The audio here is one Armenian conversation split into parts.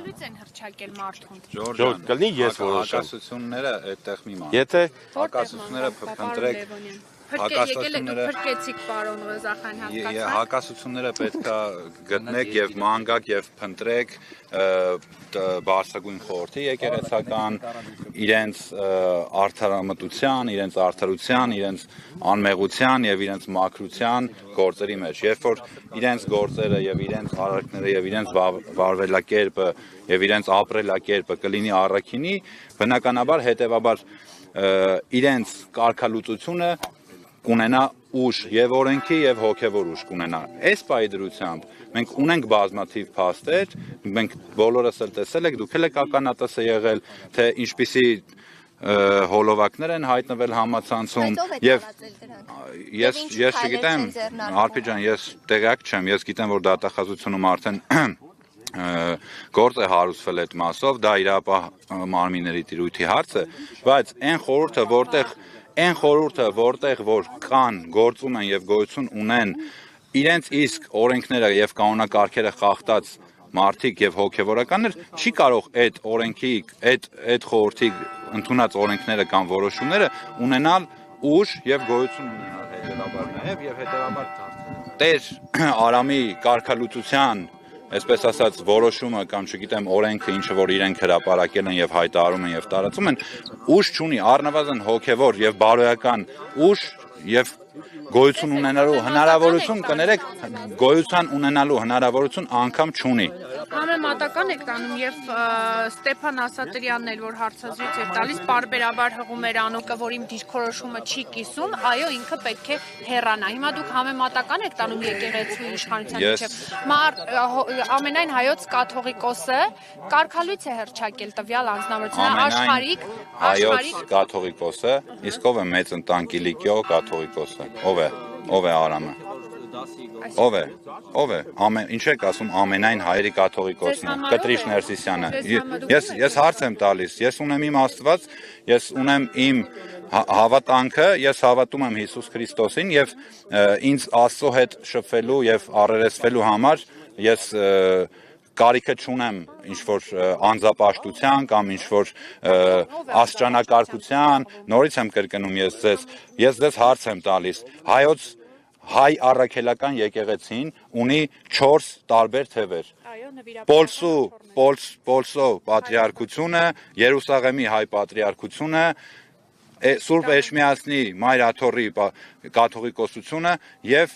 Կարգալույց են հռչակել մարդուն։ Ժորժ, կլինի ես որոշեմ։ Հակասությունները այդտեղ մի ման։ Եթե հակասությունները փնտրեք, Փրկեցիք պարոն Ղազախյան հասկացա։ Հակասությունները պետք է գտնեք եւ մանգակ եւ փնտրեք բարձրագույն խորհրդի եկեղեցական իրենց արդարամտության, իրենց արդարության, իրենց անմեղության եւ իրենց մաքրության գործերի մեջ։ Երբ որ իրենց գործերը եւ իրենց արարքները եւ իրենց վարվելակերպը եւ իրենց ապրելակերպը կլինի առաքինի, բնականաբար հետեւաբար իրենց կարգալուծությունը կունենա ուժ եւ օրենքի եւ հոգեվոր ուժ կունենա։ Այս պայդրությամբ մենք ունենք բազմաթիվ փաստեր, մենք բոլորս էլ տեսել եք, դուք էլ եք ականատես եղել, թե ինչպիսի հոլովակներ են հայտնվել համացանցում եւ ես չգիտեմ, Արփի ջան, ես տեղյակ չեմ, ես գիտեմ, որ դատախազությունում արդեն գործ է հարուցվել այդ մասով, դա իրապահ մարմինների տիրույթի հարց է, բայց այն խորհուրդը, որտեղ որ կան, գործում են եւ գոյություն ունեն իրենց իսկ օրենքները եւ կանոնակարգերը խախտած մարդիկ եւ հոգեվորականներ, չի կարող այդ օրենքի, այդ խորհրդի ընդունած օրենքները կամ որոշումները ունենալ ուժ եւ գոյություն ունենալ հետեւաբար նաեւ եւ հետեւաբար Տեր Արամի կարգալուծության այսպես ասած որոշումը կամ չգիտեմ օրենքը ինչը որ իրենք հրապարակել են եւ հայտարարում են եւ տարածում են ուժ չունի առնվազն հոգեվոր եւ բարոյական ուժ եւ գոյություն ունենալու հնարավորություն կներեք գոյության ունենալու հնարավորություն անգամ չունի Համեմատական եք տանում եւ Ստեփան Ասատրյանն էլ որ հարցազրույց էր տալիս բարբերաբար հղում էր անոկը որ իմ դիրքորոշումը չի կիսում այո ինքը պետք է հեռանա հիմա դուք համեմատական եք տանում եկեղեցու իշխանության միջև ամենայն հայոց կաթողիկոսը կարգալույց է հռչակել տվյալ անձնավորությունը աշխարհիկ կաթողիկոսը իսկ ով է մեծ ընտանիքիլիկյո կաթողիկոսը ով է Արամը Ով է ինչ եք ասում ամենայն հայերի կաթողիկոսն է Կտրիշ Ներսիսյանը ես հարց եմ տալիս ես ունեմ իմ Աստված ես ունեմ իմ հավատանքը ես հավատում եմ Հիսուս Քրիստոսին եւ ինձ Աստծո հետ շփվելու եւ առերեսվելու համար ես կարիքը չունեմ ինչ-որ անձապաշտության կամ ինչ-որ աստիճանակարգության նորից եմ կրկնում ես ձեզ հարց եմ տալիս հայ առաքելական եկեղեցին ունի 4 տարբեր թևեր Պոլսո պատրիարքությունը Երուսաղեմի հայ պատրիարքությունը Սուրբ Էշմիածնի Մայր Աթոռի կաթողիկոսությունը եւ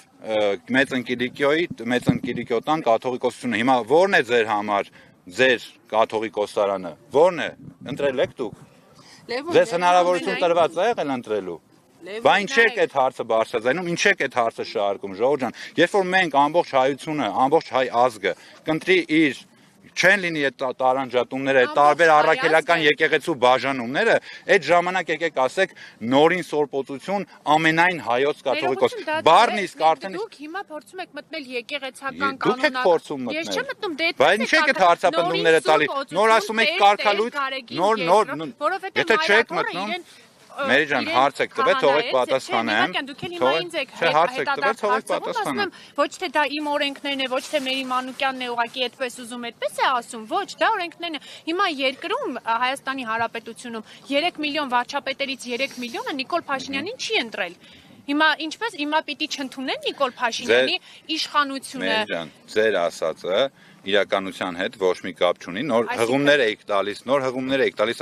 մեծ ընկիլիկիոտան կաթողիկոսությունը հիմա ո՞րն է ձեր համար ձեր կաթողիկոսարանը ո՞րն է ընտրել եք դուք ձեզ հնարավորություն տրված է եղել ընտրելու Բա ինչ եք այդ հարցը բարձրացնում, ինչ եք այդ հարցը շարքում, Ժողովուրդ ջան, երբ որ մենք ամբողջ հայությունը, ամբողջ հայ ազգը կընտրի իր չեն լինի այդ տարանջատումները, այդ տարբեր առաքելական եկեղեցու բաժանումները, այդ ժամանակ եկեք ասեք նորին սորպոծություն ամենայն հայոց կաթողիկոս։ Բառն իսկ արդեն դուք հիմա փորձում եք մտնել եկեղեցական Դուք եք փորձում մտնել։ Ես չեմ մտնում դե Բայց ինչ եք այդ հարցապնդումները տալի։ Նոր ասում եք կարգալույց, նոր Եթե չեք մտնում Մերի ջան, հարց եք տվել, թողեք պատասխանեմ։ Չէ, հարց եք տվել, թողեք պատասխանեմ։ Ոչ թե դա իմ օրենքներն է, ոչ թե Մերի Մանուկյանն է ուղղակի այդպես ուզում, այդպես է ասում։ Ոչ, դա օրենքներն է։ Հիմա երկրում Հայաստանի Հանրապետությունում 3 միլիոն վարչապետերից 3 միլիոնը Նիկոլ Փաշինյանին չի ընտրել։ Հիմա ինչպես հիմա պիտի չընդունեն Նիկոլ Փաշինյանի իշխանությունը։ Մերի ջան, ձեր ասածը իրականության հետ ոչ մի կապ չունի, նոր հղումներ էիք տալիս,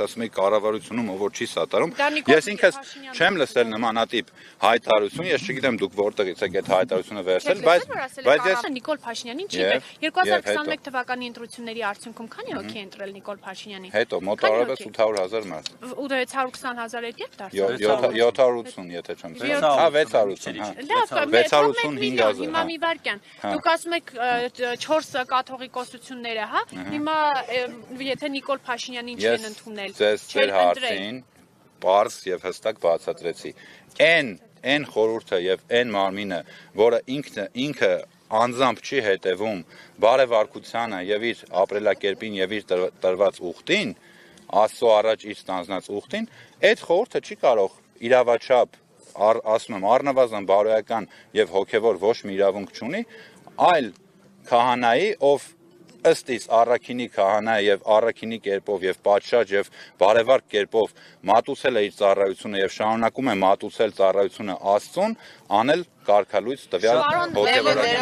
ասում եք կառավարությունում ով որ չի սատարում։ Ես ինքս չեմ լսել նմանատիպ հայտարարություն, ես չգիտեմ դուք որտեղից եք այդ հայտարարությունը վերցրել, բայց ես Նիկոլ Փաշինյանին չի բեր 2021 թվականի ընտրությունների արդյունքում քանի հոգի ընտրել Նիկոլ Փաշինյանին։ Հետո մոտավորապես 800,000 մարդ։ 620,000 է դեպ դարձել։ 780, եթե չեմ սխալ։ Հա 680, 5,000։ Հիմա մի վարքյան։ Դուք ասում եք 4 կաթողիկոսությունները, հա։ Հիմա եթե Նիկոլ Փաշինյանին չեն ընդունել, ձեր հարցին պարզ եւ հստակ բացատրեցի։ Այն խորհուրդը եւ այն մարմինը, որը ինքը անձամբ չի հետևում բարեվարկությանը եւ իր ապրելակերպին եւ իր տրված ուխտին, Աստծո առաջ իր ստանձնած ուխտին, այդ խորհուրդը չի կարող իրավաչափ ասում եմ առնվազն բարոյական եւ հոգեվոր ոչ մի իրավունք չունի, այլ քահանայի, ով ըստ իս առաքինի քահանա եւ առաքինի կերպով եւ պատշաճ եւ բարեվարկ կերպով մատուցել է իր ծառայությունը եւ շարունակում է մատուցել ծառայությունը Աստծուն, անել կարգալույծ տվյալ հոգեվորական